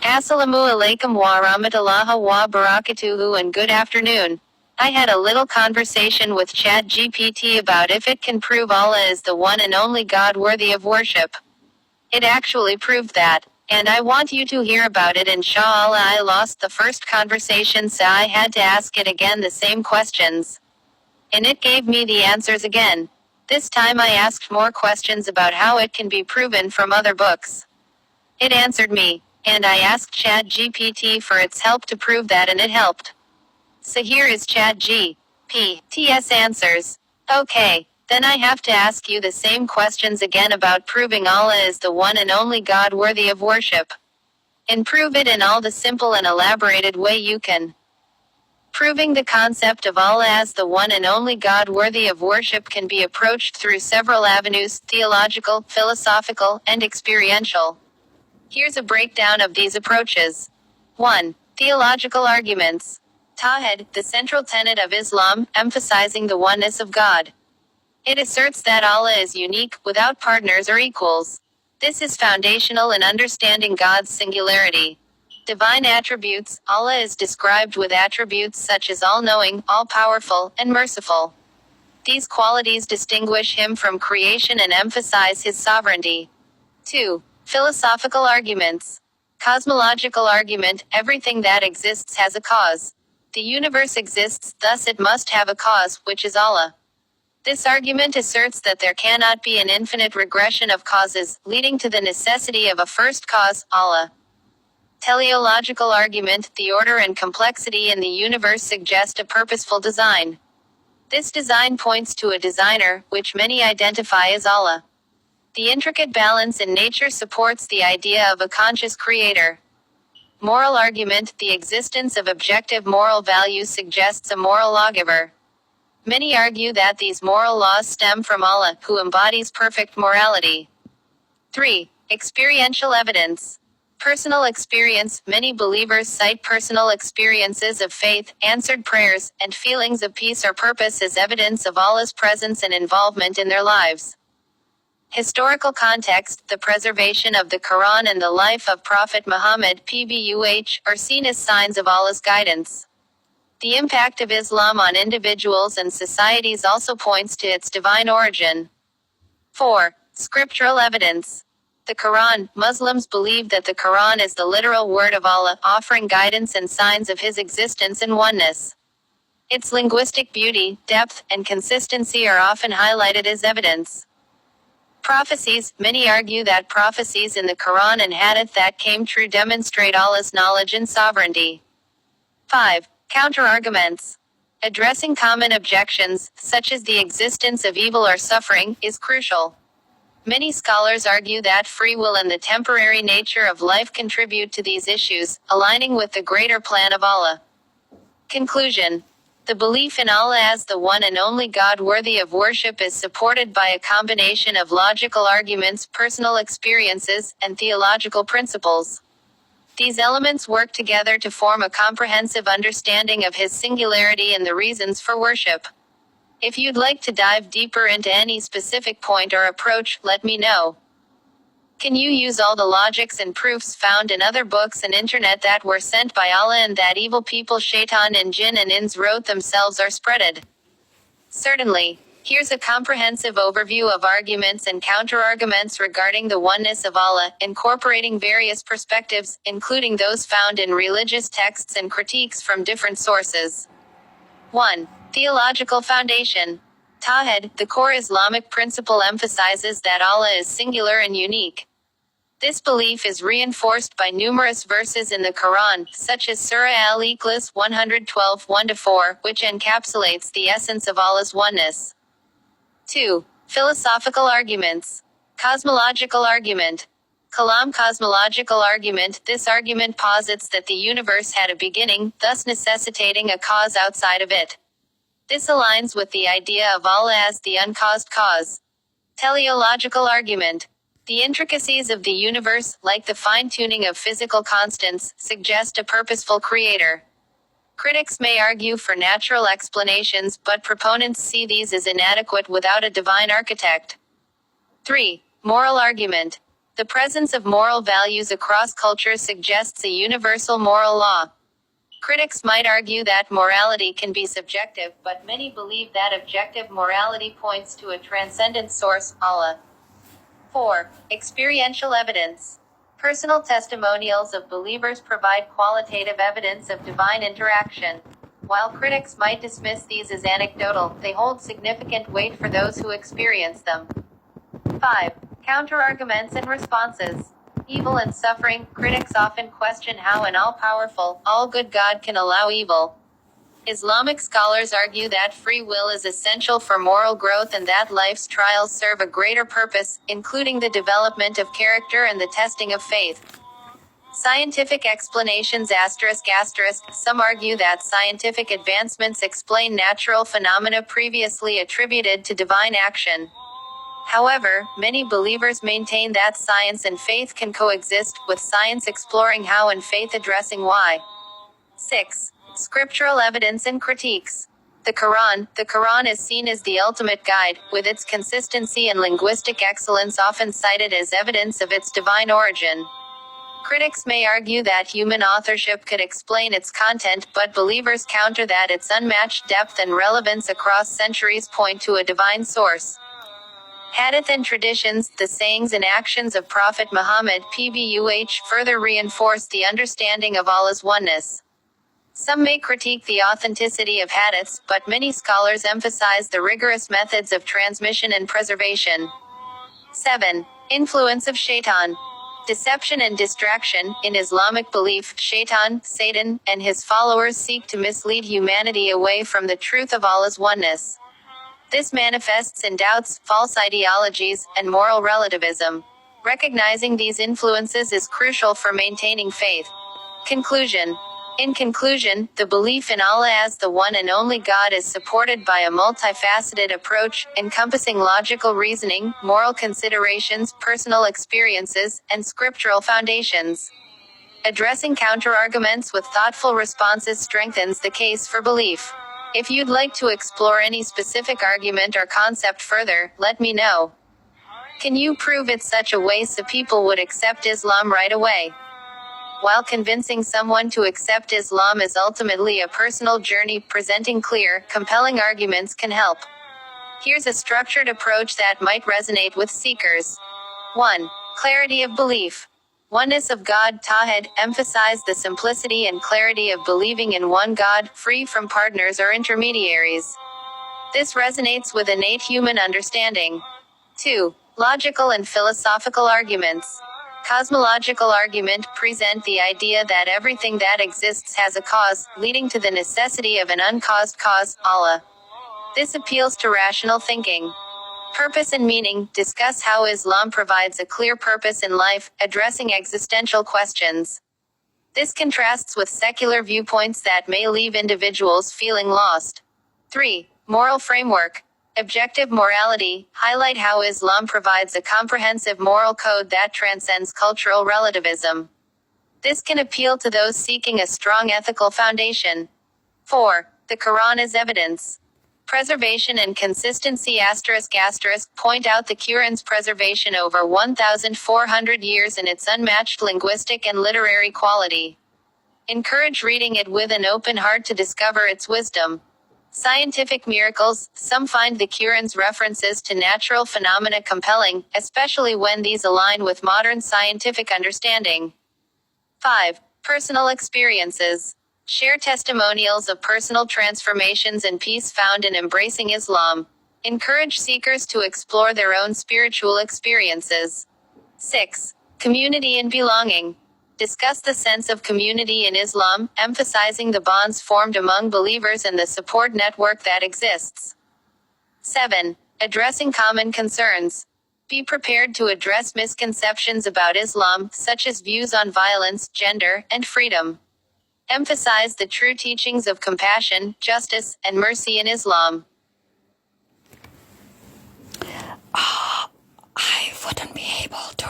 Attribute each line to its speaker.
Speaker 1: Assalamu alaikum wa rahmatullahi wa barakatuhu and good afternoon. I had a little conversation with ChatGPT about if it can prove Allah is the one and only God worthy of worship. It actually proved that, and I want you to hear about it. Inshallah. I lost the first conversation, so I had to ask it again the same questions. And it gave me the answers again. This time I asked more questions about how it can be proven from other books. It answered me, and I asked ChatGPT for its help to prove that, and it helped. So here is ChatGPT's answers. Okay, then I have to ask you the same questions again about proving Allah is the one and only God worthy of worship. And prove it in all the simple and elaborated way you can. Proving the concept of Allah as the one and only God worthy of worship can be approached through several avenues: theological, philosophical, and experiential. Here's a breakdown of these approaches. 1. Theological arguments. Tawhid, the central tenet of Islam, emphasizing the oneness of God. It asserts that Allah is unique, without partners or equals. This is foundational in understanding God's singularity. Divine attributes. Allah is described with attributes such as all-knowing, all-powerful, and merciful. These qualities distinguish him from creation and emphasize his sovereignty. 2. Philosophical arguments. Cosmological argument, everything that exists has a cause. The universe exists, thus it must have a cause, which is Allah. This argument asserts that there cannot be an infinite regression of causes, leading to the necessity of a first cause, Allah. Teleological argument, the order and complexity in the universe suggest a purposeful design. This design points to a designer, which many identify as Allah. The intricate balance in nature supports the idea of a conscious creator. Moral argument, the existence of objective moral values suggests a moral lawgiver. Many argue that these moral laws stem from Allah, who embodies perfect morality. 3. Experiential evidence. Personal experience. Many believers cite personal experiences of faith, answered prayers, and feelings of peace or purpose as evidence of Allah's presence and involvement in their lives. Historical context. The preservation of the Quran and the life of Prophet Muhammad (PBUH) are seen as signs of Allah's guidance. The impact of Islam on individuals and societies also points to its divine origin. 4. Scriptural evidence. The Quran. Muslims believe that the Quran is the literal word of Allah, offering guidance and signs of His existence and oneness. Its linguistic beauty, depth, and consistency are often highlighted as evidence. Prophecies. Many argue that prophecies in the Quran and Hadith that came true demonstrate Allah's knowledge and sovereignty. 5. Counter-arguments. Addressing common objections, such as the existence of evil or suffering, is crucial. Many scholars argue that free will and the temporary nature of life contribute to these issues, aligning with the greater plan of Allah. Conclusion. The belief in Allah as the one and only God worthy of worship is supported by a combination of logical arguments, personal experiences, and theological principles. These elements work together to form a comprehensive understanding of His singularity and the reasons for worship. If you'd like to dive deeper into any specific point or approach, let me know. Can you use all the logics and proofs found in other books and internet that were sent by Allah and that evil people Shaitan and Jinn and Ins wrote themselves or spreaded? Certainly. Here's a comprehensive overview of arguments and counter-arguments regarding the oneness of Allah, incorporating various perspectives, including those found in religious texts and critiques from different sources. 1. Theological foundation. Tawhid, the core Islamic principle, emphasizes that Allah is singular and unique. This belief is reinforced by numerous verses in the Quran, such as Surah Al-Ikhlas 112, 1-4, which encapsulates the essence of Allah's oneness. 2. Philosophical arguments. Cosmological argument. Kalam. Cosmological argument. This argument posits that the universe had a beginning, thus necessitating a cause outside of it. This aligns with the idea of Allah as the uncaused cause. Teleological argument. The intricacies of the universe, like the fine-tuning of physical constants, suggest a purposeful creator. Critics may argue for natural explanations, but proponents see these as inadequate without a divine architect. 3. Moral argument. The presence of moral values across cultures suggests a universal moral law. Critics might argue that morality can be subjective, but many believe that objective morality points to a transcendent source, Allah. 4. Experiential evidence. Personal testimonials of believers provide qualitative evidence of divine interaction. While critics might dismiss these as anecdotal, they hold significant weight for those who experience them. 5. Counterarguments and responses. Evil and suffering. Critics often question how an all-powerful, all-good God can allow evil. Islamic scholars argue that free will is essential for moral growth and that life's trials serve a greater purpose, including the development of character and the testing of faith. Scientific explanations ***. Some argue that scientific advancements explain natural phenomena previously attributed to divine action. However, many believers maintain that science and faith can coexist, with science exploring how and faith addressing why. 6. Scriptural evidence and critiques. The Quran is seen as the ultimate guide, with its consistency and linguistic excellence often cited as evidence of its divine origin. Critics may argue that human authorship could explain its content, but believers counter that its unmatched depth and relevance across centuries point to a divine source. Hadith and traditions, the sayings and actions of Prophet Muhammad (PBUH), further reinforce the understanding of Allah's oneness. Some may critique the authenticity of hadiths, but many scholars emphasize the rigorous methods of transmission and preservation. 7. Influence of Shaitan. Deception and distraction. In Islamic belief, Shaitan, Satan, and his followers seek to mislead humanity away from the truth of Allah's oneness. This manifests in doubts, false ideologies, and moral relativism. Recognizing these influences is crucial for maintaining faith. Conclusion. In conclusion, the belief in Allah as the one and only God is supported by a multifaceted approach, encompassing logical reasoning, moral considerations, personal experiences, and scriptural foundations. Addressing counterarguments with thoughtful responses strengthens the case for belief. If you'd like to explore any specific argument or concept further, let me know. Can you prove it such a way so people would accept Islam right away? While convincing someone to accept Islam is ultimately a personal journey, presenting clear, compelling arguments can help. Here's a structured approach that might resonate with seekers. 1. Clarity of belief. Oneness of God Tawhid emphasize the simplicity and clarity of believing in one God, free from partners or intermediaries. This resonates with innate human understanding. 2. Logical and philosophical arguments. Cosmological argument present the idea that everything that exists has a cause, leading to the necessity of an uncaused cause, Allah. This appeals to rational thinking. Purpose and meaning. Discuss how Islam provides a clear purpose in life, addressing existential questions. This contrasts with secular viewpoints that may leave individuals feeling lost. 3. Moral framework. Objective morality. Highlight how Islam provides a comprehensive moral code that transcends cultural relativism. This can appeal to those seeking a strong ethical foundation. 4. The Quran as evidence. Preservation and consistency ***. Point out the Quran's preservation over 1,400 years and its unmatched linguistic and literary quality. Encourage reading it with an open heart to discover its wisdom. Scientific miracles. Some find the Quran's references to natural phenomena compelling, especially when these align with modern scientific understanding. 5. Personal experiences. Share testimonials of personal transformations and peace found in embracing Islam. Encourage seekers to explore their own spiritual experiences. 6. Community and belonging. Discuss the sense of community in Islam, emphasizing the bonds formed among believers and the support network that exists. 7. Addressing common concerns. Be prepared to address misconceptions about Islam, such as views on violence, gender, and freedom. Emphasize the true teachings of compassion, justice, and mercy in Islam.
Speaker 2: I wouldn't be able to